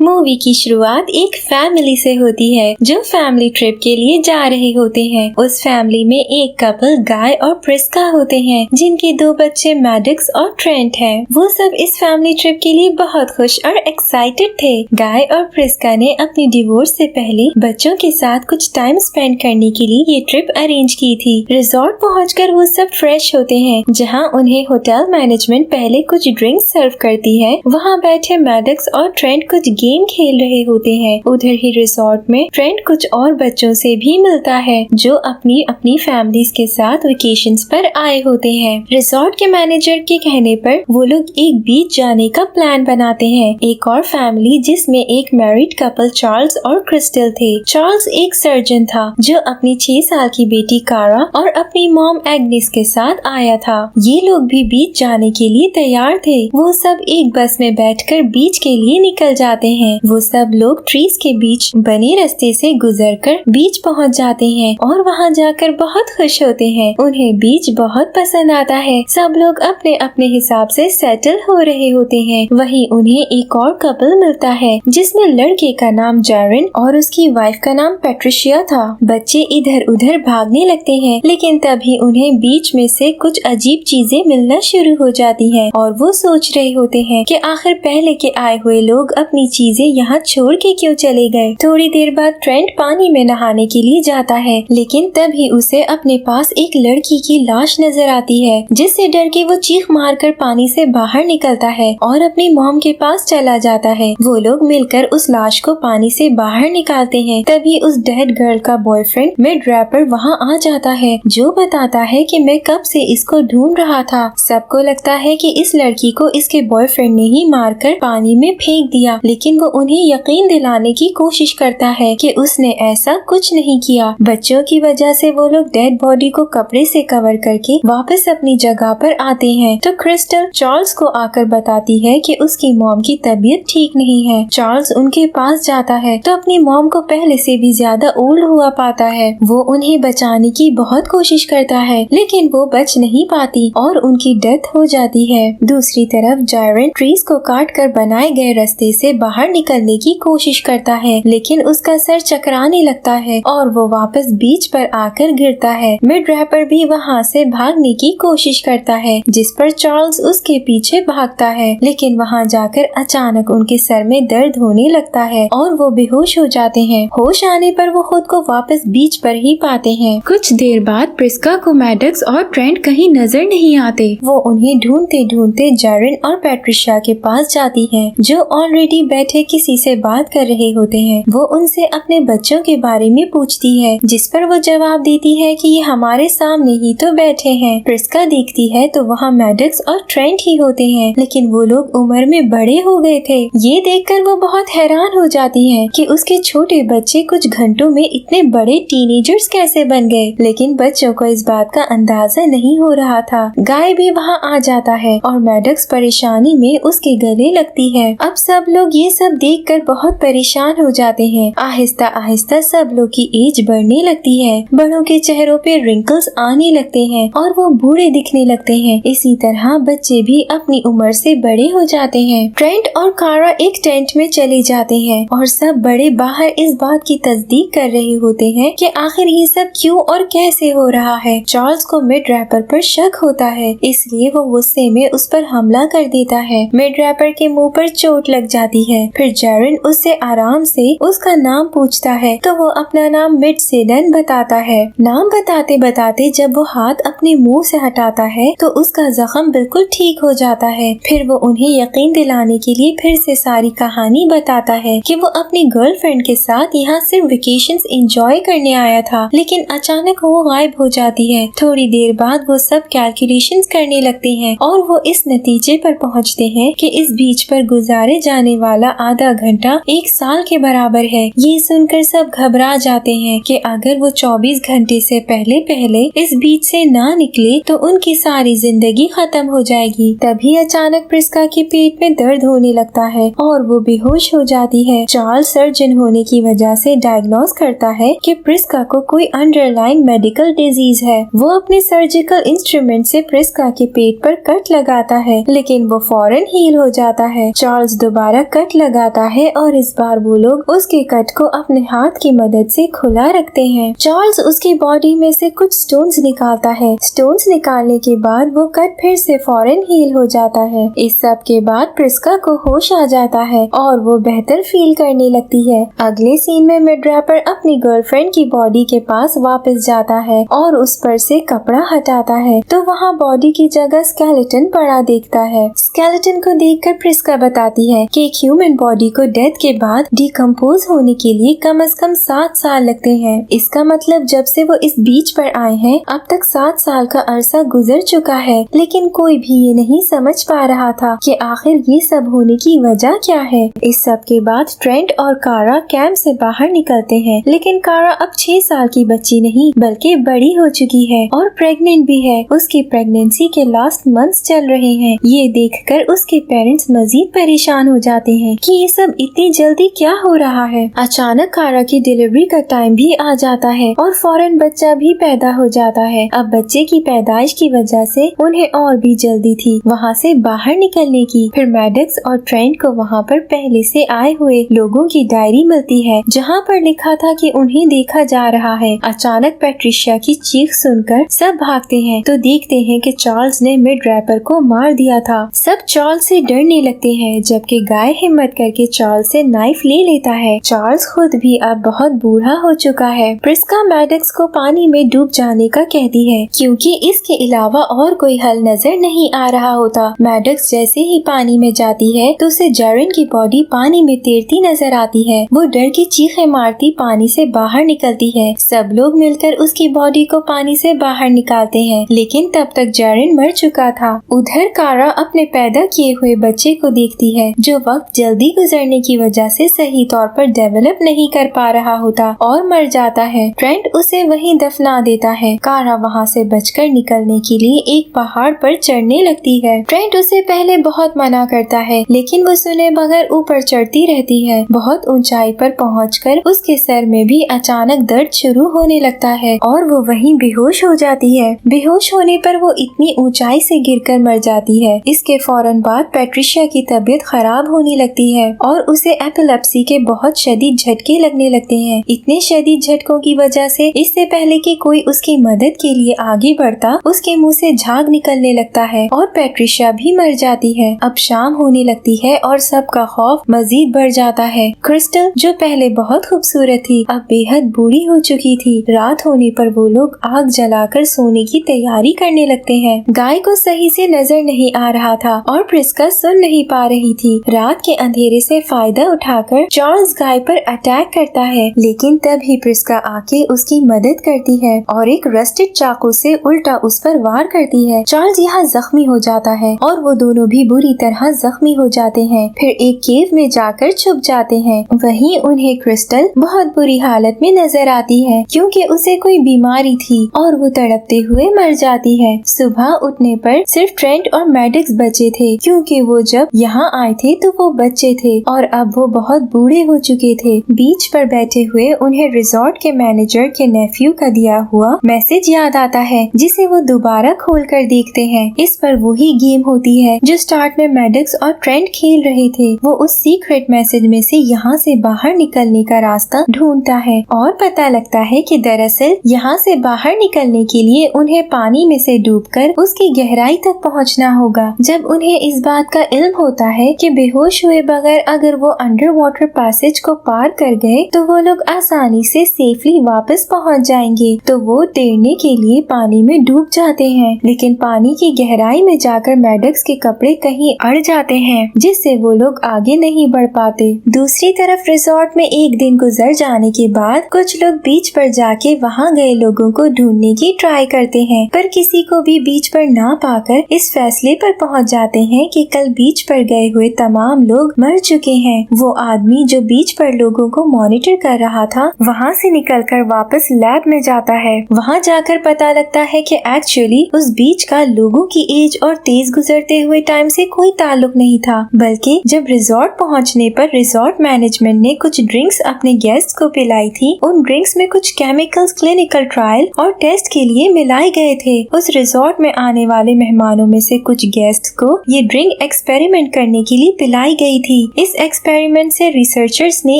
Movie की शुरुआत एक फैमिली से होती है जो फैमिली ट्रिप के लिए जा रहे होते हैं। उस फैमिली में एक कपल गाय और प्रिस्का होते हैं जिनके 2 बच्चे मैडिक्स और ट्रेंट हैं। वो सब इस फैमिली ट्रिप के लिए बहुत खुश और एक्साइटेड थे। गाय और प्रिस्का ने अपनी डिवोर्स से पहले बच्चों के साथ कुछ टाइम स्पेंड करने के लिए ये ट्रिप अरेंज की थी। रिजॉर्ट पहुंचकर वो सब फ्रेश होते हैं जहां उन्हें होटल मैनेजमेंट पहले कुछ ड्रिंक्स सर्व करती है। वहां बैठे मैडिक्स और ट्रेंट कुछ गेम खेल रहे होते हैं। उधर ही रिसोर्ट में ट्रेंट कुछ और बच्चों से भी मिलता है जो अपनी अपनी फैमिलीज के साथ वेकेशंस पर आए होते हैं। रिसोर्ट के मैनेजर के कहने पर वो लोग एक बीच जाने का प्लान बनाते हैं। एक और फैमिली जिसमें एक मैरिड कपल चार्ल्स और क्रिस्टल थे। चार्ल्स एक सर्जन था जो अपनी 6 साल की बेटी कारा और अपनी मॉम एग्नेस के साथ आया था। ये लोग भी बीच जाने के लिए तैयार थे। वो सब एक बस में बैठकर बीच के लिए निकल जाते हैं। वो सब लोग ट्रीज के बीच बने रास्ते से गुजरकर बीच पहुंच जाते हैं और वहां जाकर बहुत खुश होते हैं। उन्हें बीच बहुत पसंद आता है। सब लोग अपने अपने हिसाब से सेटल हो रहे होते हैं। वहीं उन्हें एक और कपल मिलता है जिसमें लड़के का नाम जैरन और उसकी वाइफ का नाम पैट्रिशिया था। बच्चे इधर उधर भागने लगते हैं लेकिन तभी उन्हें बीच में से कुछ अजीब चीजें मिलना शुरू हो जाती है और वो सोच रहे होते हैं कि आखिर पहले के आए हुए लोग अपनी चीजें यहाँ छोड़ के क्यों चले गए। थोड़ी देर बाद ट्रेंट पानी में नहाने के लिए जाता है लेकिन तभी उसे अपने पास एक लड़की की लाश नजर आती है जिससे डर के वो चीख मारकर पानी से बाहर निकलता है और अपनी मॉम के पास चला जाता है। वो लोग मिलकर उस लाश को पानी से बाहर निकालते हैं। तभी उस डेड गर्ल का बॉयफ्रेंड मिड रैपर वहाँ आ जाता है जो बताता है कि मैं कब से इसको ढूंढ रहा था। सबको लगता है कि इस लड़की को इसके बॉयफ्रेंड ने ही मारकर पानी में फेंक दिया लेकिन वो उन्हें यकीन दिलाने की कोशिश करता है कि उसने ऐसा कुछ नहीं किया। बच्चों की वजह से वो लोग डेड बॉडी को कपड़े से कवर करके वापस अपनी जगह पर आते हैं तो क्रिस्टल चार्ल्स को आकर बताती है कि उसकी मॉम की तबीयत ठीक नहीं है। चार्ल्स उनके पास जाता है तो अपनी मॉम को पहले से भी ज्यादा ओल्ड हुआ पाता है। वो उन्हें बचाने की बहुत कोशिश करता है लेकिन वो बच नहीं पाती और उनकी डेथ हो जाती है। दूसरी तरफ जायरन ट्रीज को काट कर बनाए गए रास्ते से बाहर निकलने की कोशिश करता है लेकिन उसका सर चकराने लगता है और वो वापस बीच पर आकर गिरता है। मिड रैपर भी वहाँ से भागने की कोशिश करता है जिस पर चार्ल्स उसके पीछे भागता है लेकिन वहाँ जाकर अचानक उनके सर में दर्द होने लगता है और वो बेहोश हो जाते हैं। होश आने पर वो खुद को वापस बीच पर ही पाते हैं। कुछ देर बाद प्रिस्का को मैडिक्स और ट्रेंट कहीं नजर नहीं आते। वो उन्हें ढूंढते ढूंढते जैरन और पैट्रिशिया के पास जाती है जो ऑलरेडी बैठे किसी से बात कर रहे होते हैं। वो उनसे अपने बच्चों के बारे में पूछती है जिस पर वो जवाब देती है कि ये हमारे सामने ही तो बैठे हैं। प्रिस्का देखती है तो वहाँ मैडिक्स और ट्रेंट ही होते हैं लेकिन वो लोग उम्र में बड़े हो गए थे। ये देखकर वो बहुत हैरान हो जाती है कि उसके छोटे बच्चे कुछ घंटों में इतने बड़े टीनेजर्स कैसे बन गए लेकिन बच्चों को इस बात का अंदाजा नहीं हो रहा था। गाय भी वहाँ आ जाता है और मैडिक्स परेशानी में उसके गले लगती है। अब सब लोग ये सब देखकर बहुत परेशान हो जाते हैं। आहिस्ता आहिस्ता सब लोग की एज बढ़ने लगती है। बड़ों के चेहरों पे रिंकल्स आने लगते हैं और वो बूढ़े दिखने लगते हैं। इसी तरह बच्चे भी अपनी उम्र से बड़े हो जाते हैं। ट्रेंट और कारा एक टेंट में चले जाते हैं और सब बड़े बाहर इस बात की तस्दीक कर रहे होते हैं कि आखिर ये सब क्यों और कैसे हो रहा है। चार्ल्स को मिड रैपर पर शक होता है इसलिए वो गुस्से में उस पर हमला कर देता है। मिड रैपर के मुंह पर चोट लग जाती है। फिर जैरन उससे आराम से उसका नाम पूछता है तो वो अपना नाम मिड सेडन बताता है। नाम बताते बताते जब वो हाथ अपने मुंह से हटाता है तो उसका जख्म बिल्कुल ठीक हो जाता है। फिर वो उन्हें यकीन दिलाने के लिए फिर से सारी कहानी बताता है कि वो अपनी गर्लफ्रेंड के साथ यहाँ सिर्फ वेकेशंस एंजॉय करने आया था लेकिन अचानक वो गायब हो जाती है। थोड़ी देर बाद वो सब कैलकुलेशंस करने लगते हैं और वो इस नतीजे पर पहुँचते हैं कि इस बीच पर गुजारे जाने वाला आधा घंटा 1 साल के बराबर है। ये सुनकर सब घबरा जाते हैं कि अगर वो 24 घंटे से पहले इस बीच से ना निकले तो उनकी सारी जिंदगी खत्म हो जाएगी। तभी अचानक प्रिस्का के पेट में दर्द होने लगता है और वो बेहोश हो जाती है। चार्ल्स सर्जन होने की वजह से डायग्नोज करता है कि प्रिस्का को कोई अंडरलाइंग मेडिकल डिजीज है। वो अपने सर्जिकल इंस्ट्रूमेंट से प्रिस्का के पेट पर कट लगाता है लेकिन वो फौरन हील हो जाता है। चार्ल्स दोबारा कट लगाता है और इस बार वो लोग उसके कट को अपने हाथ की मदद से खुला रखते हैं। चार्ल्स उसकी बॉडी में से कुछ स्टोन्स निकालता है। स्टोन्स निकालने के बाद वो कट फिर से फौरन हील हो जाता है। इस सब के बाद प्रिस्का को होश आ जाता है और वो बेहतर फील करने लगती है। अगले सीन में मिड-रैपर अपनी गर्लफ्रेंड की बॉडी के पास वापस जाता है और उस पर से कपड़ा हटाता है तो वहाँ बॉडी की जगह स्केलेटन पड़ा देखता है। स्केलेटन को देखकर प्रिस्का बताती है कि एक ह्यूमन बॉडी को डेथ के बाद डिकम्पोज होने के लिए कम से कम 7 साल लगते हैं। इसका मतलब जब से वो इस बीच पर आए हैं अब तक 7 साल का अरसा गुजर चुका है। लेकिन कोई भी ये नहीं समझ पा रहा था कि आखिर ये सब होने की वजह क्या है। इस सब के बाद ट्रेंट और कारा कैंप से बाहर निकलते हैं, लेकिन कारा अब 6 साल की बच्ची नहीं बल्कि बड़ी हो चुकी है और प्रेग्नेंट भी है। उसकी प्रेगनेंसी के लास्ट मंथ्स चल रहे हैं। ये देखकर उसके पेरेंट्स मजीद परेशान हो जाते हैं कि ये सब इतनी जल्दी क्या हो रहा है। अचानक कारा की डिलीवरी का टाइम भी आ जाता है और फौरन बच्चा भी पैदा हो जाता है। अब बच्चे की पैदाइश की वजह से उन्हें और भी जल्दी थी वहाँ से बाहर निकलने की। फिर मैडक्स और ट्रेंट को वहाँ पर पहले से आए हुए लोगों की डायरी मिलती है जहाँ पर लिखा था कि उन्हें देखा जा रहा है। अचानक पैट्रिशिया की चीख सुनकर सब भागते हैं तो देखते हैं कि चार्ल्स ने मिड-रैपर को मार दिया था। सब चार्ल्स से डरने लगते हैं जबकि गाय हिम्मत करके चार्ल्स से नाइफ ले लेता है। चार्ल्स खुद भी अब बहुत बूढ़ा हो चुका है। प्रिस्का मैडक्स को पानी में डूब जाने का कहती है क्योंकि इसके अलावा और कोई हल नजर नहीं आ रहा होता। मैडक्स जैसे ही पानी में जाती है तो उसे जेरन की बॉडी पानी में तैरती नजर आती है। वो डर की चीखें मारती पानी से बाहर निकलती है। सब लोग मिलकर उसकी बॉडी को पानी से बाहर निकालते हैं, लेकिन तब तक जेरन मर चुका था। उधर कारा अपने पैदा किए हुए बच्चे को देखती है जो वक्त जल्दी गुजरने की वजह से सही तौर पर डेवलप नहीं कर पा रहा होता और मर जाता है। ट्रेंट उसे वहीं दफना देता है। कारा वहाँ से बचकर निकलने के लिए एक पहाड़ पर चढ़ने लगती है। ट्रेंट उसे पहले बहुत मना करता है लेकिन वो सुने बगैर ऊपर चढ़ती रहती है। बहुत ऊंचाई पर पहुंचकर उसके सर में भी अचानक दर्द शुरू होने लगता है और वो वहीं बेहोश हो जाती है। बेहोश होने पर वो इतनी ऊंचाई से गिरकर मर जाती है। इसके फौरन बाद पैट्रिशिया की तबीयत खराब होने लगती है और उसे एपिलेप्सी के बहुत शदीद झटके लगने लगते हैं। इतने शदीद झटकों की वजह से इससे पहले कि कोई उसकी मदद के लिए आगे बढ़ता उसके मुंह से झाग निकलने लगता है और पैट्रिशिया भी मर जाती है। अब शाम होने लगती है और सबका खौफ मजीद बढ़ जाता है। क्रिस्टल जो पहले बहुत खूबसूरत थी अब बेहद बूढ़ी हो चुकी थी। रात होने पर वो लोग आग जलाकर सोने की तैयारी करने लगते हैं। गाय को सही से नजर नहीं आ रहा था और प्रिस्का सुन नहीं पा रही थी। रात के अंधेरे से फायदा उठाकर चार्ल्स गाय पर अटैक करता है, लेकिन तभी प्रिस्का आके उसकी मदद करती है और एक रस्टेड चाकू से उल्टा उस पर वार करती है। चार्ल्स यहाँ जख्मी हो जाता है और वो दोनों भी बुरी तरह जख्मी हो जाते हैं। फिर एक केव में जाकर छुप जाते हैं। वहीं उन्हें क्रिस्टल बहुत बुरी हालत में नजर आती है क्योंकि उसे कोई बीमारी थी और वो तड़पते हुए मर जाती है। सुबह उठने पर सिर्फ ट्रेंट और मैडक्स बचे थे क्योंकि वो जब यहाँ आए थे तो वो बच्चे थे और अब वो बहुत बूढ़े हो चुके थे। बीच पर बैठे हुए उन्हें रिजॉर्ट के मैनेजर के नेफ्यू का दिया हुआ मैसेज याद आता है जिसे वो दोबारा खोलकर देखते हैं। इस पर वही गेम होती है जो स्टार्ट में मैडक्स और ट्रेंट खेल रहे थे। वो उस सीक्रेट मैसेज में से यहाँ से बाहर निकलने का रास्ता ढूंढता है और पता लगता है कि दरअसल यहाँ से बाहर निकलने के लिए उन्हें पानी में से डूबकर उसकी गहराई तक पहुँचना होगा। जब उन्हें इस बात का इल्म होता है कि बेहोश हुए बगैर अगर वो अंडर वाटर पैसेज को पार कर गए तो वो लोग आसानी से सेफली वापस पहुँच जाएंगे, तो वो तैरने के लिए पानी में डूब जाते हैं। लेकिन पानी की गहराई में जाकर मैडक्स के कपड़े कहीं अड़ जाते हैं जिससे वो लोग आगे नहीं बढ़ पाते। दूसरी तरफ रिजॉर्ट में एक दिन गुजर जाने के बाद कुछ लोग बीच पर जाके वहाँ गए लोगों को ढूंढने की ट्राई करते हैं, पर किसी को भी बीच पर ना पाकर इस फैसले पर पहुँच जाते हैं कि कल बीच पर गए हुए तमाम लोग मर चुके हैं। वो आदमी जो बीच पर लोगों को मॉनिटर कर रहा था वहाँ से निकलकर वापस लैब में जाता है। वहाँ जाकर पता लगता है कि एक्चुअली उस बीच का लोगों की एज और तेज गुजरते हुए टाइम से कोई ताल्लुक नहीं था, बल्कि जब रिजॉर्ट पहुँचने पर रिजॉर्ट मैनेजमेंट ने कुछ ड्रिंक्स अपने गेस्ट को पिलाई थी। उन ड्रिंक्स में कुछ केमिकल्स क्लिनिकल ट्रायल और टेस्ट के लिए मिलाए गए थे। उस रिजॉर्ट में आने वाले मेहमानों में से कुछ गेस्ट को ये ड्रिंक एक्सपेरिमेंट करने के लिए पिलाई गई थी। थी। इस एक्सपेरिमेंट से रिसर्चर्स ने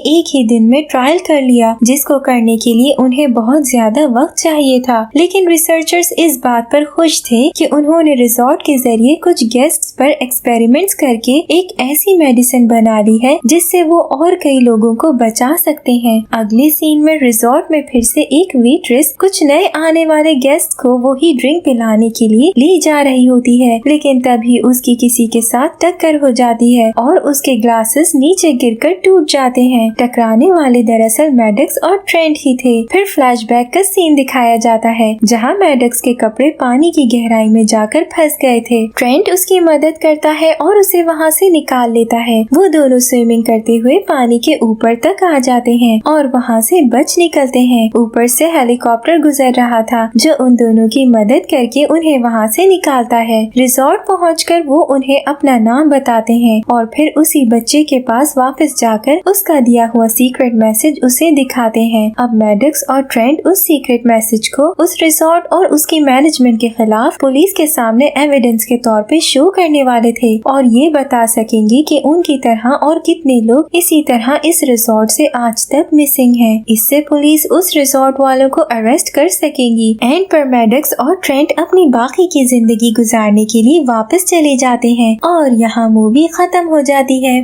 एक ही दिन में ट्रायल कर लिया, जिसको करने के लिए उन्हें बहुत ज्यादा वक्त चाहिए था। लेकिन रिसर्चर्स इस बात पर खुश थे कि उन्होंने रिजॉर्ट के जरिए कुछ गेस्ट्स पर एक्सपेरिमेंट्स करके एक ऐसी मेडिसिन बना ली है जिससे वो और कई लोगों को बचा सकते हैं। अगले सीन में रिजॉर्ट में फिर से एक वेट्रेस कुछ नए आने वाले गेस्ट को वो ही ड्रिंक पिलाने के लिए ले जा रही होती है, लेकिन तभी उसकी किसी के साथ टक्कर हो जाती है और उसके ग्लासेस नीचे गिरकर टूट जाते हैं। टकराने वाले दरअसल मैडक्स और ट्रेंट ही थे। फिर फ्लैशबैक का सीन दिखाया जाता है जहां मैडक्स के कपड़े पानी की गहराई में जाकर फंस गए थे। ट्रेंट उसकी मदद करता है और उसे वहां से निकाल लेता है। वो दोनों स्विमिंग करते हुए पानी के ऊपर तक आ जाते हैं और वहां से बच निकलते हैं। ऊपर से हेलीकॉप्टर गुजर रहा था जो उन दोनों की मदद करके उन्हें वहां से निकालता है। रिजॉर्ट पहुंचकर वो उन्हें अपना नाम बताते हैं और फिर उसी बच्चे के पास वापस जाकर उसका दिया हुआ सीक्रेट मैसेज उसे दिखाते हैं। अब मैडक्स और ट्रेंट उस सीक्रेट मैसेज को उस रिजॉर्ट और उसकी मैनेजमेंट के खिलाफ पुलिस के सामने एविडेंस के तौर पे शो करने वाले थे और ये बता सकेंगे कि उनकी तरह और कितने लोग इसी तरह इस रिजॉर्ट से आज तक मिसिंग हैं। इससे पुलिस उस रिजॉर्ट वालों को अरेस्ट कर सकेंगी। एंड पर मैडक्स और ट्रेंट अपनी बाकी की जिंदगी गुजारने के लिए वापस चले जाते हैं और यहाँ मूवी खत्म हो जाती है।